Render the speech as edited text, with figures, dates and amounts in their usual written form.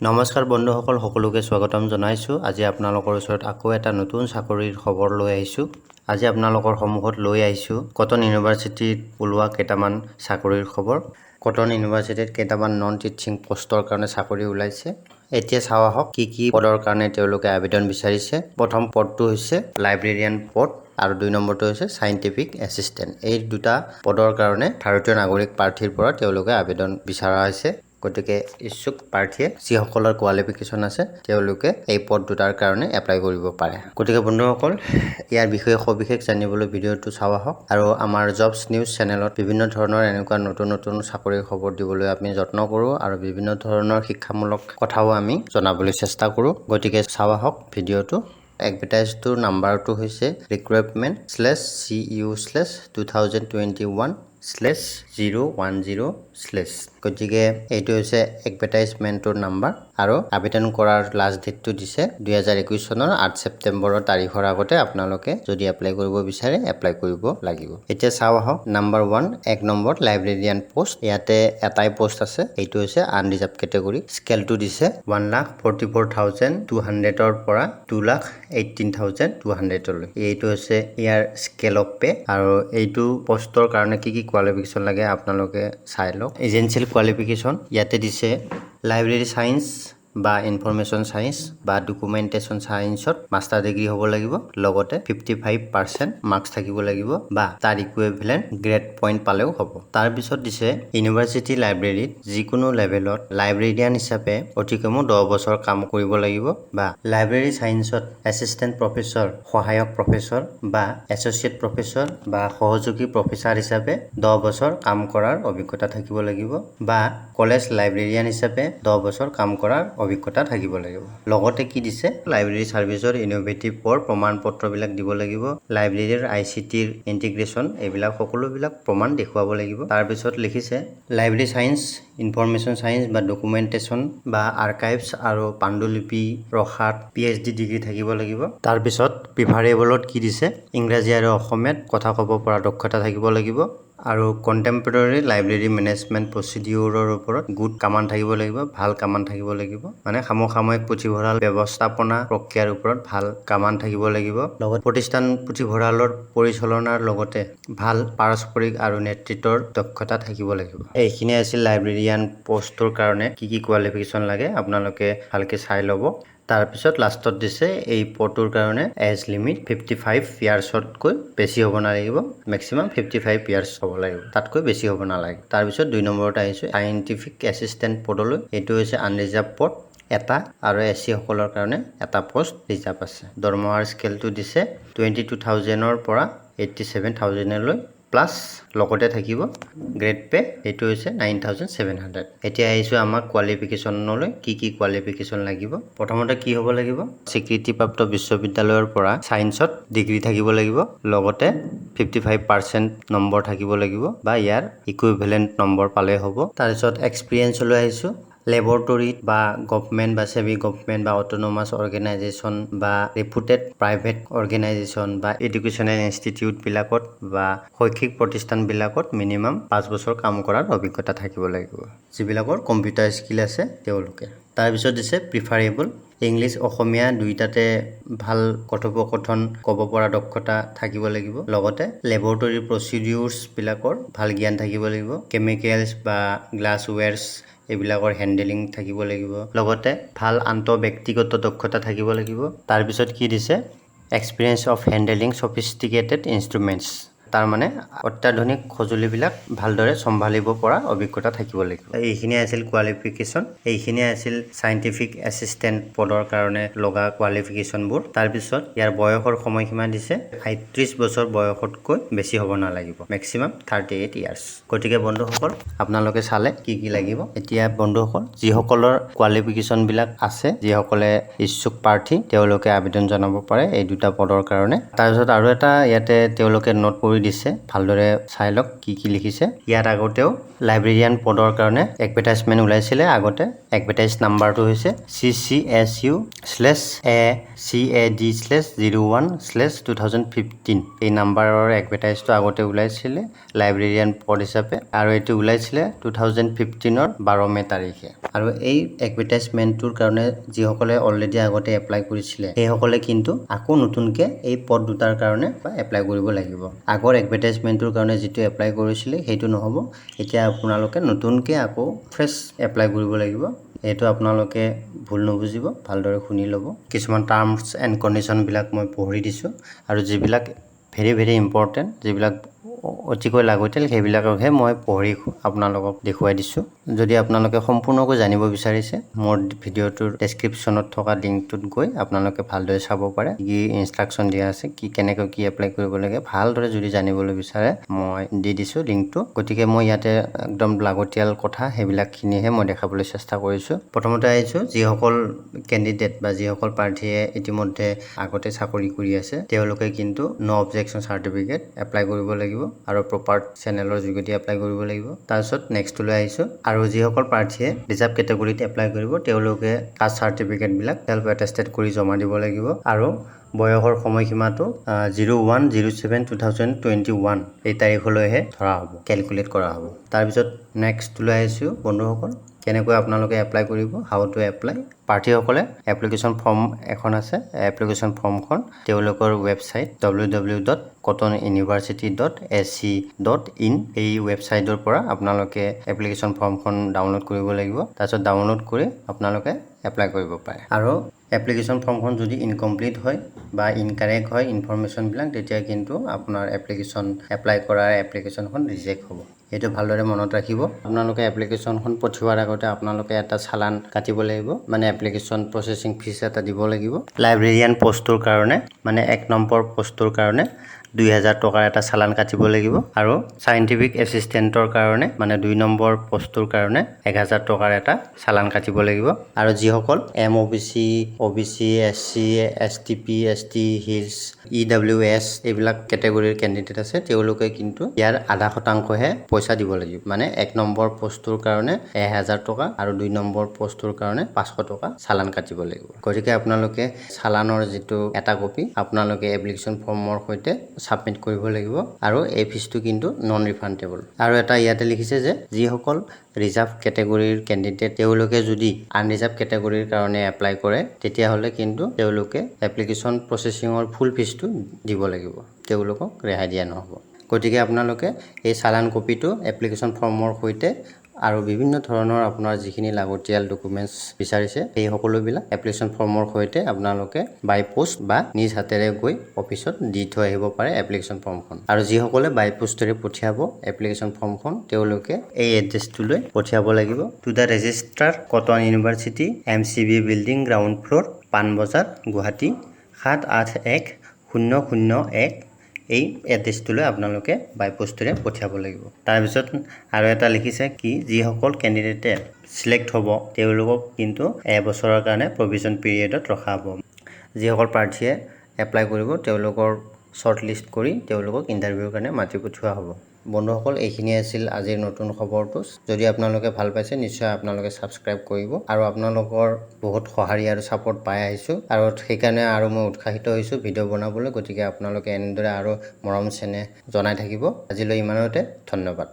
নমস্কাৰ বন্ধুসকল, সকলোকে স্বাগতম জনাইছোঁ। আজি আপোনালোকৰ ওচৰত আকৌ এটা নতুন চাকৰিৰ খবৰ লৈ আহিছোঁ। আজি আপোনালোকৰ সন্মুখত লৈ আহিছোঁ কটন ইউনিভাৰ্চিটিত ওলোৱা কেইটামান চাকৰিৰ খবৰ। কটন ইউনিভাৰ্চিটিত কেইটামান নন টিচিং পোষ্টৰ কাৰণে চাকৰি ওলাইছে। এতিয়া চাওঁ আহক কি পদৰ কাৰণে তেওঁলোকে আবেদন বিচাৰিছে। প্ৰথম পদটো হৈছে লাইব্ৰেৰিয়ান পদ আৰু 2 নম্বৰটো হৈছে সাইণ্টিফিক এছিষ্টেণ্ট। এই দুটা পদৰ কাৰণে ভাৰতীয় নাগৰিক প্ৰাৰ্থীৰ পৰা তেওঁলোকে আবেদন বিচৰা হৈছে। গতিকে ইচ্ছুক প্ৰাৰ্থীয়ে যিসকলৰ কোৱালিফিকেশ্যন আছে তেওঁলোকে এই পদ দুটাৰ কাৰণে এপ্লাই কৰিব পাৰে। গতিকে বন্ধুসকল, ইয়াৰ বিষয়ে সবিশেষ জানিবলৈ ভিডিঅ'টো চাওঁ আহক। আৰু আমাৰ জবছ নিউজ চেনেলত বিভিন্ন ধৰণৰ এনেকুৱা নতুন চাকৰিৰ খবৰ দিবলৈ আমি যত্ন কৰোঁ আৰু বিভিন্ন ধৰণৰ শিক্ষামূলক কথাও আমি জনাবলৈ চেষ্টা কৰোঁ। গতিকে চাওঁ আহক ভিডিঅ'টো। এডভাৰটাইজটোৰ নাম্বাৰটো হৈছে recruitment/cu/2021/010/। গতিকে এইটো হৈছে এডভাৰটাইজমেণ্টৰ নাম্বাৰ আৰু আবেদন কৰাৰ লাষ্ট ডেটটো দিছে 2021 চনৰ 8 ছেপ্টেম্বৰৰ তাৰিখৰ আগতে আপোনালোকে যদি এপ্লাই কৰিব বিচাৰে এপ্লাই কৰিব লাগিব। এতিয়া চাওঁ আহক। Number 1 1 number librarian post. ইয়াতে এটাই পোষ্ট আছে, এইটো হৈছে আনৰিজাৰ্ভ কেটেগৰী। স্কেলটো দিছে 1,44,200ৰ পৰা 2,18,200লৈ। এইটো হৈছে ইয়াৰ স্কেল অফ পে। আৰু এইটো পোষ্টৰ কাৰণে কি কোৱালিফিকেশ্যন লাগে আপোনালোকে চাই লওক। এজেঞ্চিয়েল কোৱালিফিকেশ্যন ইয়াতে দিছে লাইব্ৰেৰী চায়েন্স বা ইনফৰমেশ্যন চায়েন্স বা ডকুমেণ্টেশ্যন চায়েন্সত মাষ্টাৰ ডিগ্ৰী হ'ব লাগিব। লগতে 55% মাৰ্কছ থাকিব লাগিব বা তাৰ ইকুইভেলেণ্ট গ্ৰেড পইণ্ট পালেও হ'ব। তাৰপিছত দিছে ইউনিভাৰ্চিটি লাইব্ৰেৰীত যিকোনো লেভেলত লাইব্ৰেৰিয়ান হিচাপে অতিকমেও 10 বছৰ কাম কৰিব লাগিব বা লাইব্ৰেৰী চায়েন্সত এছিষ্টেণ্ট প্ৰফেচৰ, সহায়ক প্ৰফেচৰ বা এছ'চিয়েট প্ৰফেচৰ বা সহযোগী প্ৰফেচাৰ হিচাপে 10 বছৰ কাম কৰাৰ অভিজ্ঞতা থাকিব লাগিব বা কলেজ লাইব্ৰেৰিয়ান হিচাপে 10 বছৰ কাম কৰাৰ অভিজ্ঞতা থাকিব লাগিব। লগতে কি দিছে লাইব্ৰেৰী ছাৰ্ভিচৰ ইনোভেটিভৰ প্ৰমাণ পত্ৰবিলাক দিব লাগিব। লাইব্ৰেৰীৰ ICTৰ ইণ্টিগ্ৰেশ্যন এইবিলাক সকলোবিলাক প্ৰমাণ দেখুৱাব লাগিব। তাৰপিছত লিখিছে লাইব্ৰেৰী চায়েন্স, ইনফৰমেশ্যন চায়েন্স বা ডকুমেণ্টেশ্যন বা আৰ্কাইভছ আৰু পাণ্ডুলিপি ৰখাত PhD ডিগ্ৰী থাকিব লাগিব। তাৰপিছত প্ৰিফাৰেবলত কি দিছে ইংৰাজী আৰু অসমীয়াত কথা ক'ব পৰা দক্ষতা থাকিব লাগিব আৰু কণ্টেম্পৰেৰী লাইব্ৰেৰী মেনেজমেণ্ট প্ৰচিডিউৰৰ ওপৰত গুড কামান থাকিব লাগিব, ভাল কামান থাকিব লাগিব। মানে সমসাময়িক পুথিভঁৰাল ব্যৱস্থাপনা প্ৰক্ৰিয়াৰ ওপৰত ভাল কামান থাকিব লাগিব। লগত প্ৰতিষ্ঠান পুথিভঁৰালৰ পৰিচালনাৰ লগতে ভাল পাৰস্পৰিক আৰু নেতৃত্বৰ দক্ষতা থাকিব লাগিব। এইখিনি আছিল লাইব্ৰেৰিয়ান পোষ্টৰ কাৰণে কি কোৱালিফিকেশ্যন লাগে আপোনালোকে ভালকে চাই ল'ব। তাৰপিছত লাষ্টত দিছে এই পদটোৰ কাৰণে এজ লিমিট 55 ইয়াৰ্ছতকৈ বেছি হ'ব নালাগিব। মেক্সিমাম 55 ইয়াৰ্ছ হ'ব লাগিব, তাতকৈ বেছি হ'ব নালাগে। তাৰপিছত 2 নম্বৰত আহিছোঁ সাইণ্টিফিক এছিষ্টেণ্ট পদলৈ। এইটো হৈছে আনৰিজাৰ্ভ পদ এটা আৰু SC সকলৰ কাৰণে এটা পোষ্ট ৰিজাৰ্ভ আছে। দৰমহাৰ স্কেলটো দিছে 22,000ৰ পৰা 87,000লৈ প্লাছ লগতে থাকিব গ্ৰেড পে। এইটো হৈছে 9,700। এতিয়া আহিছোঁ আমাৰ কোৱালিফিকেশ্যনলৈ। কি কোৱালিফিকেশ্যন লাগিব। প্ৰথমতে কি হ'ব লাগিব, স্বীকৃতিপ্ৰাপ্ত বিশ্ববিদ্যালয়ৰ পৰা ছায়েন্সত ডিগ্ৰী থাকিব লাগিব। লগতে 55% নম্বৰ থাকিব লাগিব বা ইয়াৰ ইকুইভেলেণ্ট নম্বৰ পালে হ'ব। তাৰপিছত এক্সপিৰিয়েঞ্চলৈ আহিছোঁ। লেবৰেটৰীত বা গভমেণ্ট বা ছেমি গভমেণ্ট বা অট'নমাছ অৰ্গেনাইজেশ্যন বা ৰেপুটেড প্ৰাইভেট অৰ্গেনাইজেশ্যন বা এডুকেশ্যনেল ইনষ্টিটিউটবিলাকত বা শৈক্ষিক প্ৰতিষ্ঠানবিলাকত মিনিমাম 5 বছৰ কাম কৰাৰ অভিজ্ঞতা থাকিব লাগিব, যিবিলাকৰ কম্পিউটাৰ স্কিল আছে তেওঁলোকে। তাৰপিছত দিছে প্ৰিফাৰেবল ইংলিছ অসমীয়া দুয়োটাতে ভাল কথোপকথন ক'ব পৰা দক্ষতা থাকিব লাগিব। লগতে লেবৰেটৰী প্ৰচিডিউৰ্ছবিলাকৰ ভাল জ্ঞান থাকিব লাগিব। কেমিকেলছ বা গ্লাছৱেৰছ এইবিলাকৰ হেণ্ডেলিং থাকিব লাগিব। লগতে ভাল আন্তঃব্যক্তিগত দক্ষতা থাকিব লাগিব। তাৰপিছত কি দিছে experience of handling sophisticated instruments, তাৰমানে অত্যাধুনিক সঁজুলিবিলাক ভালদৰে চম্ভালিব পৰা অভিজ্ঞতা থাকিব লাগিব। এইখিনি আছিল কোৱালিফিকেশ্যন। এইখিনি আছিল সাইণ্টিফিক এছিষ্টেণ্ট পদৰ কাৰণে লগা কোৱালিফিকেশ্যনবোৰ। তাৰপিছত ইয়াৰ বয়সৰ সময়সীমা দিছে 38 বছৰ বয়সতকৈ বেছি হ'ব নালাগিব, মেক্সিমাম 38 ইয়াৰ্ছ। গতিকে বন্ধুসকল আপোনালোকে চালে কি লাগিব। এতিয়া বন্ধুসকল যিসকলৰ কোৱালিফিকেশ্যনবিলাক আছে, যিসকলে ইচ্ছুক প্ৰাৰ্থী তেওঁলোকে আবেদন জনাব পাৰে এই দুটা পদৰ কাৰণে। তাৰপিছত আৰু এটা ইয়াতে তেওঁলোকে নোট কৰি দিছে ভালদৰে চাই লওক কি কি লিখিছে ইয়াত আগতেও লাইব্ৰেৰিয়ান পদৰ কাৰণে এডভাৰটাইজমেন্ট ওলাইছিলে আগতে এডভাৰটাইজ নাম্বাৰটো হৈছে CCSU/ACAD/01/2015 এই নাম্বাৰৰ এডভাৰটাইজটো আগতে ওলাইছিলে লাইব্ৰেৰিয়ান পদ হিচাপে আৰু এটো ওলাইছিলে 2015 ৰ 12 মে তাৰিখে আৰু এই এডভাৰটাইজমেন্টটোৰ কাৰণে যিসকলে অলৰেডি আগতে এপ্লাই কৰিছিলে সেইসকলে কিন্তু আকৌ নতুনকে এই পদ দুটাৰ কাৰণে এপ্লাই কৰিব লাগিব আগৰ এডভাৰটাইজমেন্টটোৰ কাৰণে যেটো এপ্লাই কৰিছিলে হেতু নহব এতিয়া আপোনালোকে নতুনকে আকৌ ফ্ৰেশ এপ্লাই কৰিব লাগিব এটো আপোনালোকে ভুল নবুজিব ভালদৰে শুনি লব কিছুমান টাৰ্মছ এণ্ড কন্ডিশন বিলাক মই পঢ়ি দিছো আৰু যিবিলাক ভেৰি ইম্পৰ্টেন্ট যিবিলাক অতিকৈ লাগতিয়াল সেইবিলাকহে মই পঢ়ি আপোনালোকক দেখুৱাই দিছো যদি আপোনালোকে সম্পূৰ্ণকৈ জানিব বিচাৰিছে মোৰ ভিডিওটোৰ ডেসক্ৰিপচনত থকা লিংকটোত গৈ আপোনালোকে ভালদৰে চাব পাৰে কি ইনষ্ট্ৰাকচন দিয়া আছে কি কেনেকৈ কি এপ্লাই কৰিব লাগে ভালদৰে যদি জানিবলৈ বিচাৰে মই দি দিছো লিংকটো গতিকে মই ইয়াতে একদম লাগতিয়াল কথা সেইবিলাকখিনিহে মই দেখাবলৈ চেষ্টা কৰিছো প্ৰথমতে আহিছো যিসকল ক্যান্ডিডেট বা যিসকল প্ৰাৰ্থীয়ে ইতিমধ্যে আগতে চাকৰি কৰি আছে তেওঁলোকে কিন্তু নো অবজেকশন সাৰ্টিফিকেট এপ্লাই কৰিব লাগিব আৰু প্ৰপাৰ চেনেলৰ যোগেদি এপ্লাই কৰিব লাগিব তাৰপিছত নেক্সট লৈ আহিছো আৰু যিসকল প্ৰাৰ্থীয়ে ৰিজাৰ্ভ ক্যাটাগৰীত এপ্লাই কৰিব তেওঁলোকে কাষ্ট সাৰ্টিফিকেট বিলাক সেলফ এটেস্টেড কৰি জমা দিব লাগিব আৰু বয়সৰ সময়সীমাটো 01/07/2021 এই তাৰিখলৈহে ধৰা হ'ব ক্যালকুলেট কৰা হ'ব তাৰপিছত নেক্সট লৈ আহিছো বন্ধুসকল কেনেকৈ আপোনালোকে এপ্লাই কৰিব হাউ টু এপ্লাই প্ৰাৰ্থীসকলে এপ্লিকেশন ফৰ্ম এখন আছে এপ্লিকেশন ফৰ্মখন তেওঁলোকৰ ৱেবসাইট www.cottonuniversity.ac.in এই ৱেবসাইটৰ পৰা আপোনালোকে এপ্লিকেশন ফৰ্মখন ডাউনলোড কৰিব লাগিব তাৰপিছত ডাউনলোড কৰি আপোনালোকে এপ্লাই কৰিব পাৰে আৰু এপ্লিকেশন ফৰ্মখন যদি ইনকমপ্লিট হয় বা ইনকাৰেক্ট হয় ইনফৰমেশন বিলাক তেতিয়া কিন্তু আপোনাৰ এপ্লিকেশন এপ্লাই কৰাৰ এপ্লিকেশনখন ৰিজেক্ট হ'ব এটো ভালদৰে মনত ৰাখিব আপোনালোকে এপ্লিকেশনখন পঠিওৱাৰ আগতে আপোনালোকে এটা চালান কাটিব লাগিব মানে এপ্লিকেশন প্ৰসেসিং ফিস এটা দিব লাগিব লাইব্ৰেৰিয়ান পোষ্টৰ কাৰণে মানে 1 নম্বৰ পোষ্টৰ কাৰণে 2000 টকাৰ এটা চালান কাটিব লাগিব আৰু সাইন্টিফিক এসিস্টেন্টৰ কাৰণে মানে 2 নম্বৰ পোষ্টৰ কাৰণে 1000 টকাৰ এটা চালান কাটিব লাগিব আৰু যিসকল MOBC OBC SC STP ST hills EWS এইবিলাক ক্যাটাগৰীৰ ক্যান্ডিডেট আছে তেওঁলোকে কিন্তু ইয়াৰ আধা শতাংশহে পইচা দিব লাগিব মানে 1 নম্বৰ পোষ্টৰ কাৰণে 1000 টকা আৰু 2 নম্বৰ পোষ্টৰ কাৰণে 500 টকা চালান কাটিব লাগিব গতিকে আপোনালোকে চালানৰ যেটো এটা কপি আপোনালোকে এপ্লিকেশন ফৰ্মৰ সৈতে সাবমিট কৰিব লাগিব আৰু এই ফিসটো কিন্তু নন ৰিফান্ডেবল আৰু এটা ইয়াতে লিখিছে যে যিসকল ৰিজাৰ্ভ ক্যাটাগৰীৰ ক্যান্ডিডেট তেওঁলোকে যদি আনৰিজাৰ্ভ ক্যাটাগৰীৰ কাৰণে এপ্লাই কৰে তেতিয়া হলে কিন্তু তেওঁলোকে এপ্লিকেশন প্ৰসেসিংৰ ফুল ফিসটো দিব লাগিব তেওঁলোকক ৰেহাই দিয়া নহব গতিকে আপোনালোকে এই চালান কপিটো এপ্লিকেশন ফৰ্মৰ সৈতে আৰু বিভিন্ন ধৰণৰ আপোনাৰ যিখিনি লাগতিয়াল ডকুমেন্টস বিচাৰিছে এই সকলোবিলাক এপ্লিকেশন ফৰ্মৰ সৈতে আপোনালোকে বাই পোষ্ট বা নিজ হাতেৰে গৈ অফিসত দি থৈ আহিব পাৰে এপ্লিকেশন ফৰ্মখন আৰু যিসকলে বাই পোষ্টৰে পঠিয়াব এপ্লিকেশন ফৰ্মখন তেওঁলোকে এই এড্ৰেছটোলৈ পঠিয়াব লাগিব to the registrar cotton university MCB building ground floor Panbazar Guwahati 78101 এই এড্ৰেছটোলৈ আপোনালোকে বাই পোষ্টৰে পঠিয়াব লাগিব তাৰ পিছত আৰু এটা লিখিছে কি যিসকল ক্যান্ডিডেটে সিলেক্ট হ'ব তেওঁলোকক কিন্তু এবছৰৰ কাৰণে প্ৰভিজন পিৰিয়ডত ৰখা হ'ব যিসকল প্ৰাৰ্থীয়ে এপ্লাই কৰিব তেওঁলোকৰ শৰ্ট লিষ্ট কৰি তেওঁলোকক ইন্টাৰভিউৰ কাৰণে মাতি পঠোৱা হ'ব বন্ধুসকল এইখিনি আছিল আজিৰ নতুন খবৰটো যদি আপোনালোকে ভাল পাইছে নিশ্চয় আপোনালোকে সাবস্ক্ৰাইব কৰিব আৰু আপোনালোকৰ বহুত সহাৰি আৰু সাপোৰ্ট পাই আহিছো আৰু সেইকাৰণে আৰু মই উৎসাহিত হৈছো ভিডিও বনাবলৈ গতিকে আপোনালোকে এনেদৰে আৰু মৰম চেনে জনাই থাকিব আজিলৈ ইমানতে ধন্যবাদ